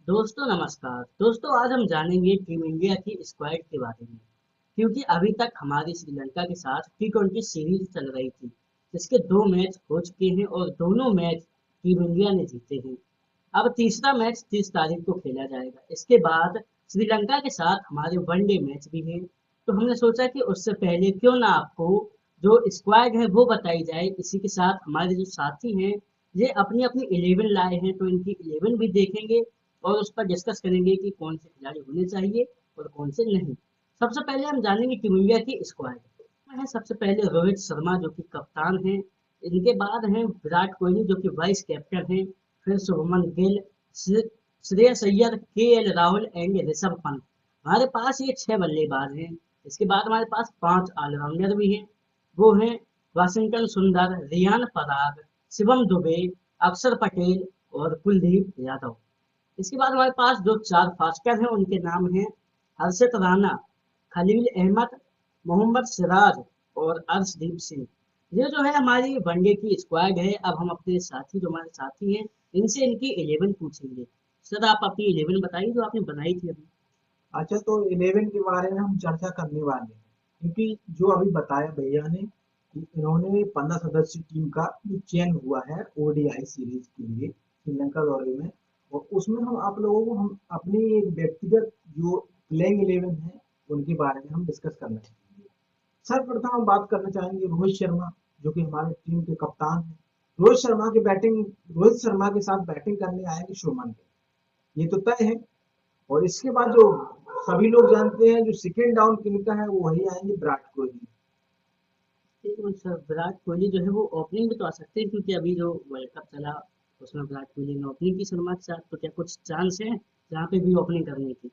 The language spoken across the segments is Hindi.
दोस्तों नमस्कार। दोस्तों आज हम जानेंगे टीम इंडिया की स्क्वाड के बारे में, क्योंकि अभी तक हमारी श्रीलंका के साथ टी20 सीरीज चल रही थी, जिसके 2 मैच हो चुके हैं और दोनों मैच टीम इंडिया ने जीते हैं। अब तीसरा मैच 30 तारीख को खेला जाएगा। इसके बाद श्रीलंका के साथ हमारे वनडे मैच भी हैं। तो हमने सोचा कि उससे पहले क्यों ना आपको जो स्क्वाड है वो बताई जाए। इसी के साथ हमारे जो साथी हैं ये अपनी अपनी 11 लाए हैं, तो इनकी 11 भी देखेंगे और उस पर डिस्कस करेंगे कि कौन से खिलाड़ी होने चाहिए और कौन से नहीं। सबसे पहले हम जानेंगे टीम इंडिया की स्क्वाड है। सबसे पहले रोहित शर्मा जो कि कप्तान हैं। इनके बाद हैं विराट कोहली जो कि वाइस कैप्टन हैं। फिर शुभमन गिल, श्रेयस अय्यर, केएल राहुल एंड ऋषभ पंत। हमारे पास ये 6 बल्लेबाज हैं। इसके बाद हमारे पास 5 ऑलराउंडर भी हैं। वो हैं वाशिंगटन सुंदर, रियान पराग, शिवम दुबे, अक्षर पटेल और कुलदीप यादव। इसके बाद हमारे पास जो 4 फास्टर हैं उनके नाम हैं हर्षित राणा, खलील अहमद, मोहम्मद सिराज और अर्शदीप सिंह। ये जो है हमारी वनडे की स्क्वाड है। अब हम अपने साथी जो हमारे साथी हैं इनसे इनकी 11 पूछेंगे। सर आप अपनी 11 बताइए जो आपने बनाई थी अभी। अच्छा, तो 11 के बारे में हम चर्चा करने वाले हैं, क्योंकि जो अभी बताया भैया ने कि इन्होंने 15 सदस्य टीम का जो चयन हुआ है ओडीआई सीरीज के लिए श्रीलंका दौरे में। और उसमें हम आप लोगों को हम अपनी एक व्यक्तिगत जो प्लेइंग 11 है उनके बारे में हम डिस्कस करना चाहेंगे। सर्वप्रथम हम बात करना चाहेंगे रोहित शर्मा, जो कि हमारे टीम के कप्तान हैं। रोहित शर्मा के साथ बैटिंग करने आएंगे शुभमन गिल, ये तो तय है। और इसके बाद जो सभी लोग जानते हैं, जो सेकेंड डाउन किनका है वो वही आएंगे, विराट कोहली। एक मिनट सर, विराट कोहली जो है वो ओपनिंग भी तो आ सकते हैं, क्योंकि अभी जो वर्ल्ड कप चला उसमें विराट कोहली ने ओपनिंग की शर्मा के साथ। तो क्या कुछ चांस है जहाँ पे भी ओपनिंग करने की?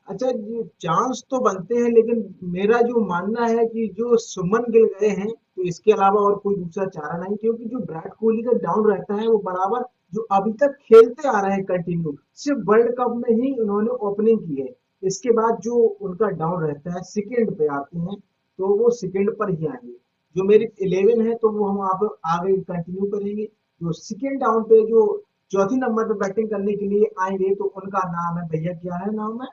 अच्छा, ये चांस तो बनते हैं, लेकिन मेरा जो मानना है कि जो सुमन गिल गए हैं तो इसके अलावा और कोई दूसरा चारा नहीं, क्योंकि जो विराट कोहली का डाउन रहता है वो बराबर जो अभी तक खेलते आ रहे हैं कंटिन्यू, सिर्फ वर्ल्ड कप में ही उन्होंने ओपनिंग की है। इसके बाद जो उनका डाउन रहता है सेकेंड पे आते हैं, तो वो सेकेंड पर ही आएंगे। जो मेरी 11 है तो वो हम आप आगे कंटिन्यू करेंगे। जो सेकेंड डाउन पे जो चौथी नंबर पे बैटिंग करने के लिए आएंगे तो उनका नाम है, भैया क्या है नाम है,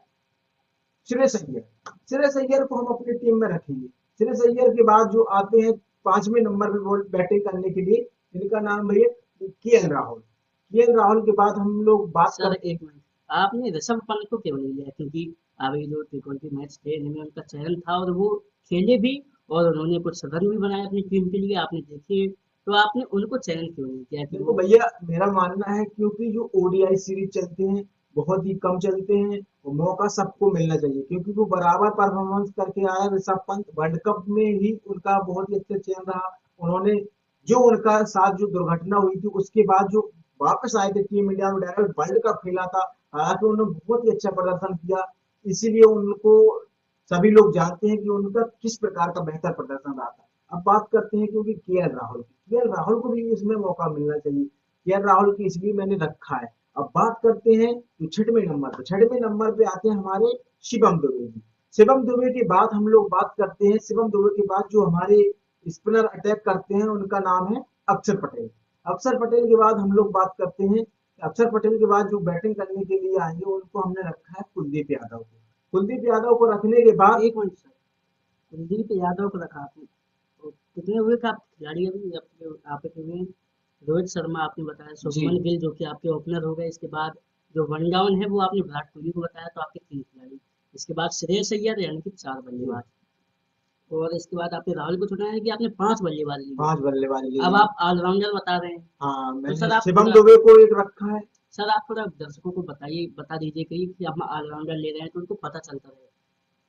श्रेयस अय्यर। श्रेयस अय्यर को हम अपनी टीम में रखेंगे। श्रेयस अय्यर के बाद जो आते हैं 5वें नंबर पे बैटिंग करने के लिए, इनका नाम भैया के एल राहुल। के एल राहुल के बाद हम लोग बात सर करते एक मिनट, आपने ऋषभ पंत को क्यों नहीं लिया? क्योंकि अभी जो टी20 मैच थे इनमें उनका चयन था और वो खेले भी और उन्होंने कुछ रन भी बनाए अपनी टीम के लिए, आपने देखे। तो आपने उनको चयन क्यों नहीं किया कि देखो वो? भैया, मेरा मानना है क्योंकि जो ओडीआई सीरीज चलते हैं बहुत ही कम चलते हैं, और मौका सबको मिलना चाहिए, क्योंकि वो बराबर परफॉर्मेंस करके आया ऋषभ पंत। वर्ल्ड कप में ही उनका बहुत ही अच्छा चयन रहा। उन्होंने जो उनका साथ जो दुर्घटना हुई थी उसके बाद जो वापस आए थे टीम इंडिया में, डायरेक्ट वर्ल्ड कप खेला था। हालांकि उन्होंने बहुत ही अच्छा प्रदर्शन किया, इसीलिए उनको सभी लोग जानते हैं कि उनका किस प्रकार का बेहतर प्रदर्शन रहा था। अब बात करते हैं क्योंकि के एल राहुल की, के एल राहुल को भी इसमें मौका मिलना चाहिए। के एल राहुल की इसलिए मैंने रखा है। अब बात करते हैं तो छठवें नंबर पे आते हैं हमारे शिवम दुबे जी। शिवम दुबे के बाद हम लोग बात करते हैं, शिवम दुबे के बाद जो हमारे स्पिनर अटैक करते हैं उनका नाम है अक्षर पटेल। अक्षर पटेल के बाद हम लोग बात करते हैं, अक्षर पटेल के बाद जो बैटिंग करने के लिए आएंगे उनको हमने रखा है कुलदीप यादव को। कुलदीप यादव को रखने के बाद एक मिनट सर, कुलदीप यादव को रखा आपने? तो कितने हुए थे आप खिलाड़ी अभी आपके आपके हुए? रोहित शर्मा आपने बताया, जी, शुभमन गिल जो कि आपके ओपनर हो गए। इसके बाद जो वन डाउन है वो आपने विराट कोहली को बताया, तो आपके 3 खिलाड़ी। इसके बाद श्रेयस अय्यर यानी कि 4 बल्लेबाज। और इसके बाद आपने राहुल को चुना है कि आपने 5 बल्लेबाज लिए। 5 बल्लेबाज लिए अब जी। आप ऑलराउंडर बता रहे हैं। हाँ, तो मैंने सर आप शिवम थोड़ा दुबे को एक रखा है। सर आप थोड़ा दर्शकों को बताइए, बता दीजिए कि हम ऑलराउंडर ले रहे हैं तो उनको पता चलता रहे।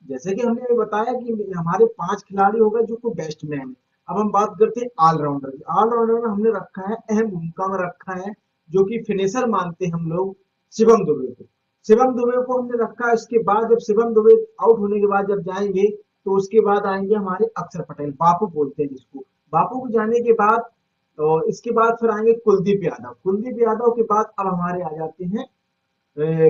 जैसे कि हमने बताया कि हमारे 5 खिलाड़ी हो गए जो को बेस्टमैन है। अब हम बात करते हैं ऑलराउंडर की। ऑलराउंडर में हमने रखा है, अहम भूमिका में रखा है, जो कि फिनिशर मानते हैं हम लोग, शिवम दुबे को। शिवम दुबे को हमने रखा है। उसके बाद जब शिवम दुबे आउट होने के बाद जब जाएंगे तो उसके बाद आएंगे हमारे अक्षर पटेल, बापू बोलते हैं जिसको। बापू को जाने के बाद और इसके बाद फिर आएंगे कुलदीप यादव। कुलदीप यादव के बाद अब हमारे आ जाते हैं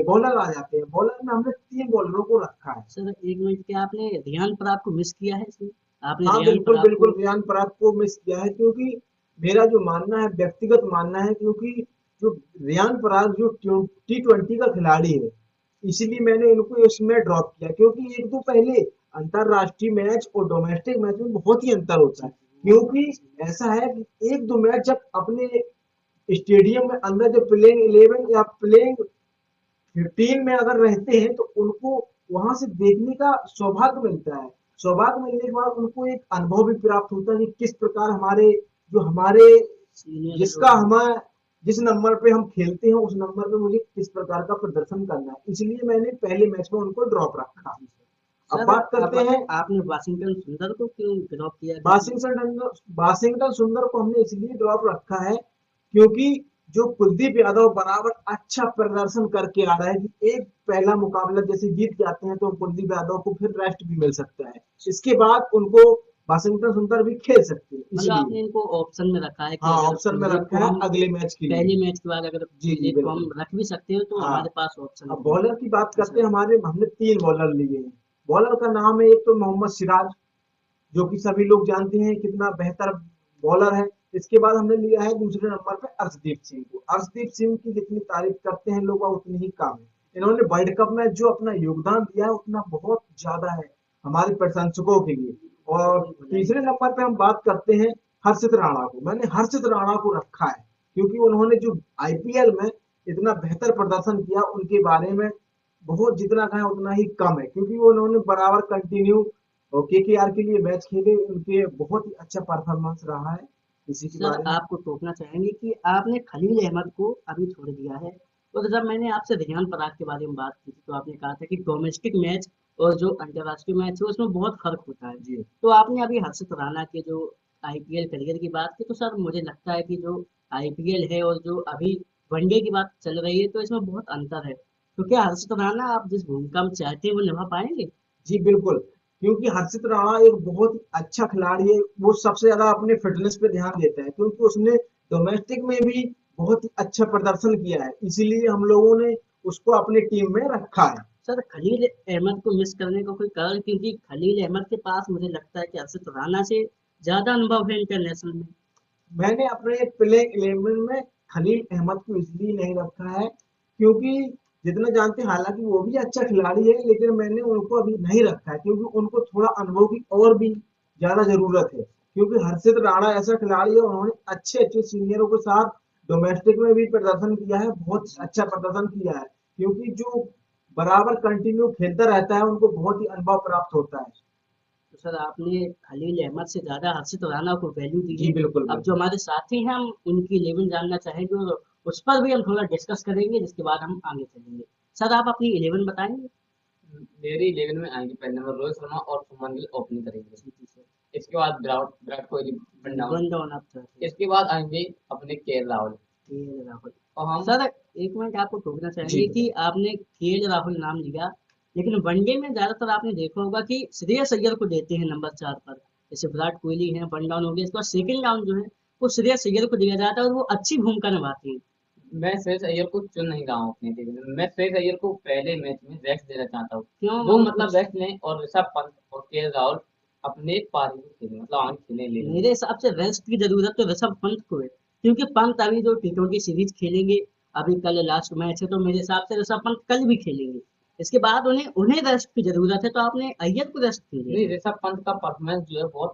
बॉलर आ जाते हैं। बॉलर में हमने 3 बॉलरों को रखा है। सर एक मिनट, क्या आपने रियान पराग को मिस किया है इसमें? आपने हाँ, रियान बिल्कुल पराग बिल्कुल को? रियान पराग को मिस किया है, क्योंकि मेरा जो मानना है, व्यक्तिगत मानना है, क्योंकि जो रियान पराग जो T20 का खिलाड़ी है, इसीलिए मैंने इनको इसमें ड्रॉप किया, क्योंकि एक तो पहले अंतरराष्ट्रीय मैच और डोमेस्टिक मैच में बहुत ही अंतर होता है। क्योंकि ऐसा है कि एक दो मैच जब अपने स्टेडियम में अंदर जब प्लेइंग 11 या प्लेइंग 15 में अगर रहते हैं तो उनको वहां से देखने का सौभाग्य मिलता है। सौभाग्य मिलने के बाद उनको एक अनुभव भी प्राप्त होता है कि किस प्रकार हमारे सीनियर जो जिसका है। हमारा जिस नंबर पे हम खेलते हैं उस नंबर पे मुझे किस प्रकार का प्रदर्शन करना है, इसलिए मैंने पहले मैच में उनको ड्रॉप रखा। जी सर। अब सर बात अब करते हैं आपने वाशिंगटन सुंदर को क्यों ड्रॉप किया क्योंकि वाशिंगटन सुंदर को हमने इसलिए ड्रॉप रखा है क्योंकि जो कुलदीप यादव बराबर अच्छा प्रदर्शन करके आ रहा है कि एक पहला मुकाबला जैसे जीत जाते हैं तो कुलदीप यादव को फिर रेस्ट भी मिल सकता है, इसके बाद उनको वाशिंगटन सुंदर भी खेल सकते हैं, मतलब इसलिए आपने इनको ऑप्शन में रखा है कि हाँ अगर ऑप्शन में कुलदीप को रखा है हम अगले मैच के लिए। पहले मैच के बाद अगर जी जी कुलदीप को बिल्कुल। हम रख भी सकते हो तो हाँ, हमारे पास ऑप्शन अब भी है। बॉलर की बात जी करते सर। हैं, हमारे हमने 3 बॉलर लिए हैं। बॉलर का नाम है एक तो मोहम्मद सिराज, जो कि सभी लोग जानते हैं कितना बेहतर बॉलर है। इसके बाद हमने लिया है दूसरे नंबर पे अर्शदीप सिंह को। अर्शदीप सिंह की जितनी तारीफ करते हैं लोग उतनी ही कम है। इन्होंने वर्ल्ड कप में जो अपना योगदान दिया है उतना बहुत ज्यादा है हमारे प्रशंसकों के लिए। और बिल्कुल भलाई। तीसरे नंबर पे हम बात करते हैं हर्षित राणा को। मैंने हर्षित राणा को रखा है क्योंकि उन्होंने जो आईपीएल में इतना बेहतर प्रदर्शन किया उनके बारे में बहुत जितना कहें उतना ही कम है, क्योंकि वो उन्होंने बराबर कंटिन्यू और केकेआर के लिए मैच खेले, उनके बहुत ही अच्छा परफॉर्मेंस रहा है इसी के सर बारे में। आपको टोकना चाहेंगे कि आपने खलील अहमद को अभी छोड़ दिया है। और जब मैंने आपसे रेहान पराग के बारे में बात की थी तो आपने कहा था कि डोमेस्टिक मैच और जो अंतर्राष्ट्रीय मैच है उसमें बहुत फर्क होता है। जी तो आपने अभी हर्षित राणा के जो आईपीएल करियर की बात की तो सर मुझे लगता है कि जो आईपीएल है और जो अभी वनडे की बात चल रही है तो इसमें बहुत अंतर है। तो क्या हर्षित राणा आप जिस भूमिका में चाहते हैं वो निभा पाएंगे? जी बिल्कुल, क्योंकि हर्षित राणा एक बहुत ही अच्छा खिलाड़ी है। वो सबसे ज्यादा अपने फिटनेस पे ध्यान देता है क्योंकि उसने डोमेस्टिक में भी बहुत ही अच्छा प्रदर्शन किया है, इसीलिए हम लोगों ने उसको अपनी टीम में रखा है। सर खलील अहमद को मिस करने का कोई कारण, क्योंकि खलील अहमद के पास मुझे लगता है कि हर्षित राणा से ज्यादा अनुभव है इंटरनेशनल में। मैंने अपने प्लेइंग 11 में खलील अहमद को इसलिए नहीं रखा है क्योंकि जितना जानते हैं, हालांकि वो भी अच्छा खिलाड़ी है, लेकिन मैंने उनको अभी नहीं रखा है क्योंकि उनको थोड़ा अनुभव की और भी ज्यादा जरूरत है। क्योंकि हर्षित राणा ऐसा खिलाड़ी है, उन्होंने अच्छे अच्छे सीनियरों के साथ डोमेस्टिक में भी प्रदर्शन किया है, बहुत जी अच्छा प्रदर्शन किया है। क्योंकि जो बराबर कंटिन्यू खेलता रहता है उनको बहुत ही अनुभव प्राप्त होता है। तो सर आपने खलील अहमद से ज्यादा हर्षित राणा को वैल्यू दी जी है। बिल्कुल अब जो बिल्कुल। हमारे साथी हैं हम उनकी इलेवन जानना चाहेंगे और उस पर भी हम थोड़ा डिस्कस करेंगे जिसके बाद हम आगे चलेंगे। सर आप अपनी इलेवन बताएंगे? मेरी 11 में आएंगे पहले नंबर रोहित शर्मा और शुभमन गिल ओपनिंग करेंगे। जी जी सर। इसके बाद विराट विराट कोहली वन जी डाउन। वन डाउन आप चाहते हैं। इसके बाद आएंगे अपने के राहुल। राहुल। और हम सर एक मिनट आपको टोकना जी चाहेंगे कि बताइए। आपने राहुल नाम लिया, लेकिन वनडे में ज्यादातर आपने देखा होगा कि श्रेयस अय्यर को देते हैं नंबर 4 पर। जैसे विराट कोहली है, वन डाउन हो गया, इसके बाद सेकंड डाउन जो है वो श्रेयस अय्यर को दिया जाता है और वो अच्छी भूमिका निभाते हैं। मैं श्रेयस अय्यर को चुन नहीं रहा हूँ अपने टीम में। मैं श्रेयस अय्यर को पहले मैच में रेस्ट देना चाहता हूँ। क्यों वो मतलब मतलब रेस्ट लें और ऋषभ पंत और के राहुल अपने पारी को खेलें, मतलब आगे खेलें लेने में। मेरे हिसाब से रेस्ट की जरूरत तो ऋषभ पंत को है, क्योंकि पंत अभी जो T20 सीरीज खेलेंगे, अभी कल लास्ट मैच है तो मेरे हिसाब से ऋषभ पंत कल भी खेलेंगे। इसके बाद उन्हें उन्हें रेस्ट की जरूरत है, तो आपने अय्यर को रेस्ट क्यों दे नहीं, रहे हैं? ऋषभ पंत का परफॉर्मेंस जो है बहुत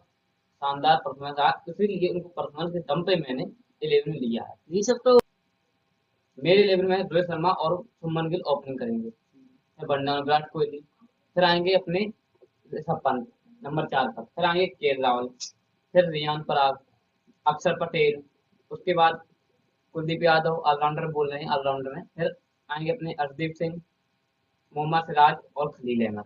शानदार परफॉर्मेंस रहा, इसीलिए उनको परफॉर्मेंस के दम पे मैंने 11 में लिया है। ये सब तो मेरे 11 में रोहित शर्मा और शुभमन गिल ओपनिंग करेंगे। वरना विराट कोहली, फिर आएंगे अपने ऋषभ पंत नंबर 4 पर, फिर आएंगे के राहुल, फिर रियान पराग, अक्षर पटेल, उसके बाद कुलदीप यादव ऑलराउंडर बोल रहे हैं ऑलराउंडर में, फिर आएंगे अपने अर्शदीप सिंह, मोहम्मद सिराज और खलील अहमद।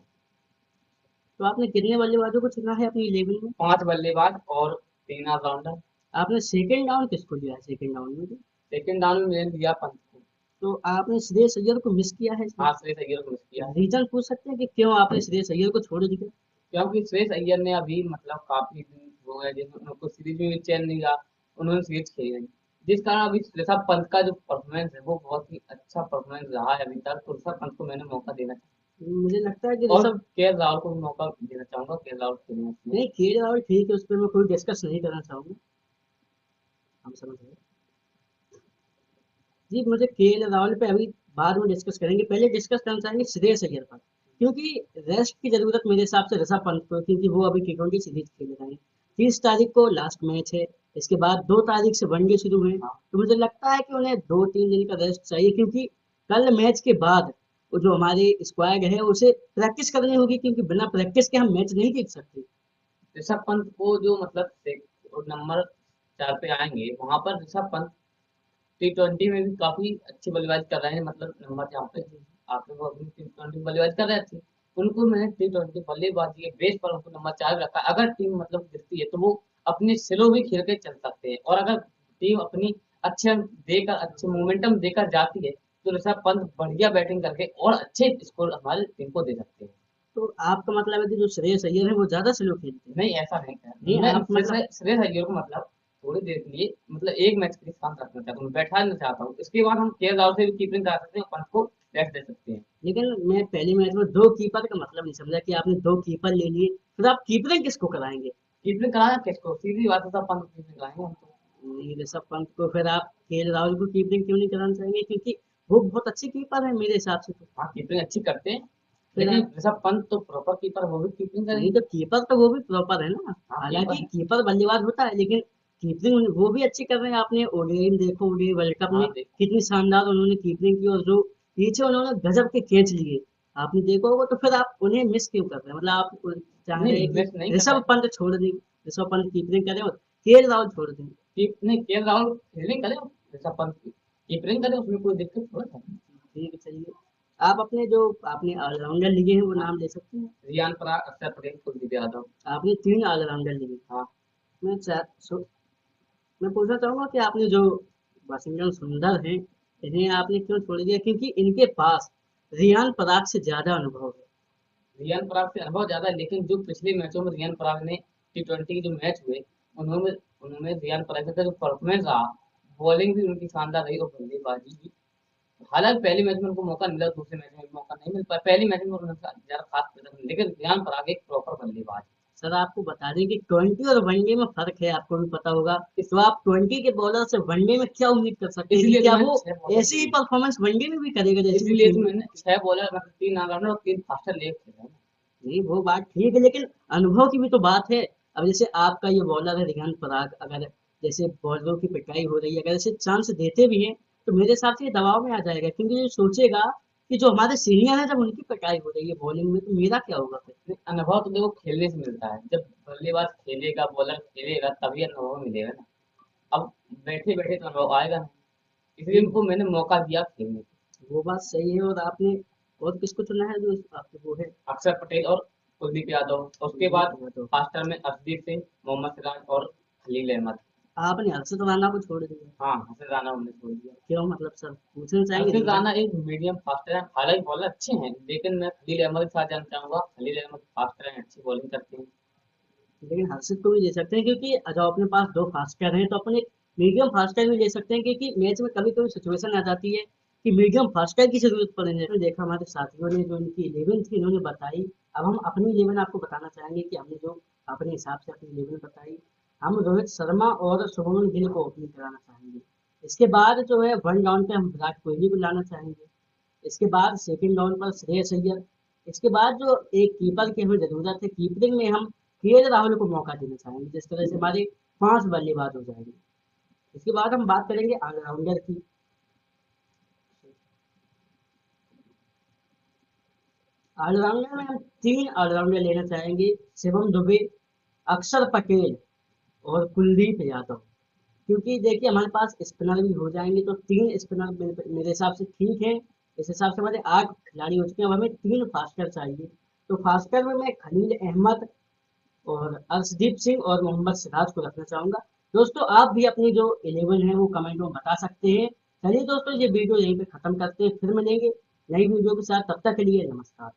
तो आपने कितने बल्लेबाजों को चुना है अपनी इलेवन में? 5 बल्लेबाज और 3 ऑलराउंडर। आपने सेकंड डाउन किसको लिया है सेकंड डाउन में भी? सेकंड डाउन में मैंने दिया पंत को। तो आपने श्रेयस अय्यर को मिस किया है इसमें? हाँ, श्रेयस अय्यर को मिस किया है रीजन पूछ सकते हैं कि क्यों आपने श्रेयस अय्यर को छोड़ दिया? क्योंकि श्रेयस अय्यर ने अभी मतलब काफी दिन हो गए जिसमें उनको सीरीज में भी चैन नहीं रहा, उन्होंने सीरीज खेली नहीं, जिस कारण अभी ऋषभ पंत का जो परफॉर्मेंस है वो बहुत ही अच्छा परफॉर्मेंस रहा है अभी तक, तो ऋषभ पंत को मैंने मौका देना मुझे लगता है कि चाहूंगा और ऋषभ के राहुल को भी मौका देना चाहूंगा। के राहुल खेलें उसमें। नहीं खेल रहा, और ठीक है, उस पर मैं कोई डिस्कस नहीं करना चाहूंगा। हम समझ गए। जी, मुझे केएल राहुल पे अभी बाद में डिस्कस करेंगे। पहले डिस्कस करना चाहेंगे श्रेयस अय्यर पर, क्योंकि रेस्ट की जरूरत मेरे हिसाब से ऋषभ पंत को है, क्योंकि वो अभी टी20 सीरीज खेल रहे हैं। 30 तारीख को लास्ट मैच है, इसके बाद 2 तारीख से वनडे शुरू हुए, तो मुझे लगता है कि उन्हें 2-3 दिन का रेस्ट चाहिए, क्योंकि कल मैच के बाद वो जो हमारी स्क्वाड है उसे प्रैक्टिस करनी होगी, क्योंकि बिना प्रैक्टिस के हम मैच नहीं जीत सकते। ऋषभ पंत को जो मतलब नंबर 4 पे आएंगे, वहां पर ऋषभ पंत T20 में भी काफी अच्छी बल्लेबाजी कर रहे हैं, मतलब नंबर जहाँ पे आपने वो अपनी T20 बल्लेबाजी कर रहे थे, उनको मैंने T20 बल्लेबाजी के बेस पर उनको नंबर 4 रखा। अगर टीम मतलब गिरती है तो वो अपने स्लो भी खेल के चल सकते हैं, और अगर टीम अपनी अच्छे देकर अच्छे मोमेंटम देकर जाती है तो ऋषभ पंत बढ़िया बैटिंग करके और अच्छे स्कोर हमारी टीम को दे सकते हैं। तो आपका मतलब है कि जो श्रेयस अय्यर है वो ज्यादा स्लो खेलते हैं? नहीं, ऐसा नहीं कह नहीं, मैं आप मतलब श्रेयस अय्यर को मतलब थोड़ी देर के लिए, मतलब एक मैच के लिए शांत रखना चाहता हूँ, बैठाना चाहता हूँ। इसके बाद हम केएल राहुल से भी कीपिंग करा सकते हैं, पंत को रेस्ट दे सकते हैं। लेकिन मैं पहले मैच में 2 कीपर का मतलब नहीं समझा कि आपने 2 कीपर ले लिए, फिर आप कीपरिंग किसको कराएंगे? कीपिंग कराना किसको, सीधी बात है, सब पंत को कीपिंग कराएंगे हम तो। नहीं, ऋषभ पंत को फिर आप केएल राहुल को कीपरिंग क्यों नहीं कराना चाहेंगे? क्योंकि वो बहुत अच्छे कीपर है मेरे हिसाब से। तो हाँ, कीपिंग अच्छी करते हैं, फिर लेकिन आप ऋषभ पंत तो प्रॉपर कीपर, वो भी कीपिंग नहीं, करेंगे। तो कीपर तो वो भी प्रॉपर है ना। हाँ, कीपर हालांकि है। कीपर बल्लेबाज होता है, लेकिन कीपरिंग वो भी अच्छी कर रहे हैं। आपने ओडीआई में देखो, ओडीआई वर्ल्ड कप में हाँ, देख कितनी शानदार उन्होंने कीपरिंग की, और जो पीछे उन्होंने गजब के कैच लिए, आपने देखा होगा। तो फिर आप उन्हें मिस क्यों कर रहे हैं? मतलब आप चाह रहे नहीं, हैं कि मिस नहीं कर रहा ऋषभ है। पंत छोड़ दें, ऋषभ पंत कीपरिंग करें और केएल राहुल छोड़ दें? नहीं, केएल राहुल फील्डिंग करे, ऋषभ पंत कीपिंग करे, उसमें कोई दिक्कत थोड़ा है। ठीक है, चलिए। आप अपने जो आपने ऑलराउंडर लिए हैं वो हाँ, नाम ले सकते हैं? रियान पराग, अक्षर पटेल, कुलदीप यादव। आपने 3 ऑलराउंडर लिए। हाँ, मैं मैं पूछना चाहूंगा कि आपने जो वाशिंगटन सुंदर हैं, इन्हें आपने क्यों छोड़ दिया? क्योंकि इनके पास रियान पराग से ज्यादा अनुभव है। रियान पराग से अनुभव ज्यादा है, लेकिन जो पिछले मैचों में रियान पराग ने T20 के जो मैच हुए, उन्होंने उनमें रियान पराग का जो परफॉर्मेंस रहा, बॉलिंग भी उनकी शानदार रही और बल्लेबाजी भी। हालांकि पहले मैच में उनको मौका मिला, दूसरे मैच में मौका नहीं मिल पाया। पहली मैच में उन्होंने ज्यादा खास प्रदर्शन नहीं, लेकिन रियान पराग एक प्रॉपर बल्लेबाज है। सर, आपको बता दें कि 20 और वनडे में फर्क है, आपको भी पता होगा। तो आप 20 के बॉलर से वनडे में क्या उम्मीद कर सकते हैं कि इसलिए तो क्या मैंने वो 6 बॉलर ऐसी ही लिए, परफॉर्मेंस वनडे में भी करेगा जैसे कि इसलिए तो टी20? मैंने 6 बॉलर मतलब 3 ऑलराउंडर और 3 फास्टर लिए थे। नहीं, वो बात ठीक है, लेकिन अनुभव की भी तो बात है। अब जैसे आपका ये बॉलर है रियान पराग, अगर जैसे बॉलरों की पिटाई हो रही है, अगर ऐसे चांस देते भी हैं, तो मेरे हिसाब से ये दबाव में आ जाएगा, क्योंकि ये सोचेगा कि जो हमारे सीनियर है, जब उनकी पिटाई हो रही है बॉलिंग में, तो मेरा क्या होगा फिर? नहीं, अनुभव तो देखो खेलने से मिलता है, जब बल्लेबाज खेलेगा, बॉलर खेलेगा, तभी अनुभव मिलेगा ना। अब बैठे बैठे तो अनुभव आएगा नहीं, इसलिए नहीं, उनको मैंने मौका दिया खेलने का। वो बात सही है। और आपने और किसको चुना है जो आपके वो है? अक्षर पटेल और कुलदीप यादव, उसके कुलदीप बाद यादव। फास्टर में अर्शदीप सिंह, मोहम्मद सिराज और खलील अहमद। आपने हर्षित राणा को छोड़ दिया? हाँ, हर्षित राणा हमने छोड़ दिया। क्यों, मतलब सर पूछना चाहेंगे हर्षित रीजन? राणा एक मीडियम फास्टर है, हालांकि बॉलर अच्छे हैं, लेकिन मैं खलील अहमद के साथ जाना चाहूंगा। खलील अहमद फास्टर हैं, अच्छी बॉलिंग करते हैं। लेकिन हर्षित को भी ले सकते हैं, क्योंकि अगर अपने पास 2 फास्टर हैं तो अपन एक मीडियम फास्टर भी ले सकते हैं, क्योंकि मैच में कभी कभी सिचुएशन आ जाती है कि मीडियम फास्टर की जरूरत पड़े। तो देखा हमारे साथियों ने जो इनकी 11 थी इन्होंने बताई। अब हम अपनी 11 आपको बताना चाहेंगे कि हमने जो अपने हिसाब से अपनी 11 बताई। हम रोहित शर्मा और शुभमन गिल को ओपनिंग कराना चाहेंगे। इसके बाद जो है 1 डाउन पे हम विराट कोहली को लाना चाहेंगे। इसके बाद सेकंड डाउन पर श्रेयस अय्यर। इसके बाद जो एक कीपर की हमें जरूरत है, कीपिंग में हम केएल राहुल को मौका देना चाहेंगे, जिस तरह से हमारे 5 बल्लेबाज हो जाएंगे। इसके बाद हम बात करेंगे ऑलराउंडर की। ऑलराउंडर में हम 3 ऑलराउंडर लेना चाहेंगे, शिवम दुबे, अक्षर पटेल और कुलदीप यादव। क्योंकि देखिए हमारे पास स्पिनर भी हो जाएंगे, तो 3 स्पिनर मेरे हिसाब से ठीक है। इस हिसाब से हमारे 8 खिलाड़ी हो चुके हैं, अब हमें 3 फास्टर चाहिए। तो फास्टर में मैं खलील अहमद और अर्शदीप सिंह और मोहम्मद सिराज को रखना चाहूंगा। दोस्तों, आप भी अपनी जो 11 है वो कमेंट में बता सकते हैं। चलिए दोस्तों, ये वीडियो यहीं पे खत्म करते हैं, फिर मिलेंगे नई वीडियो के साथ। तब तक के लिए नमस्कार।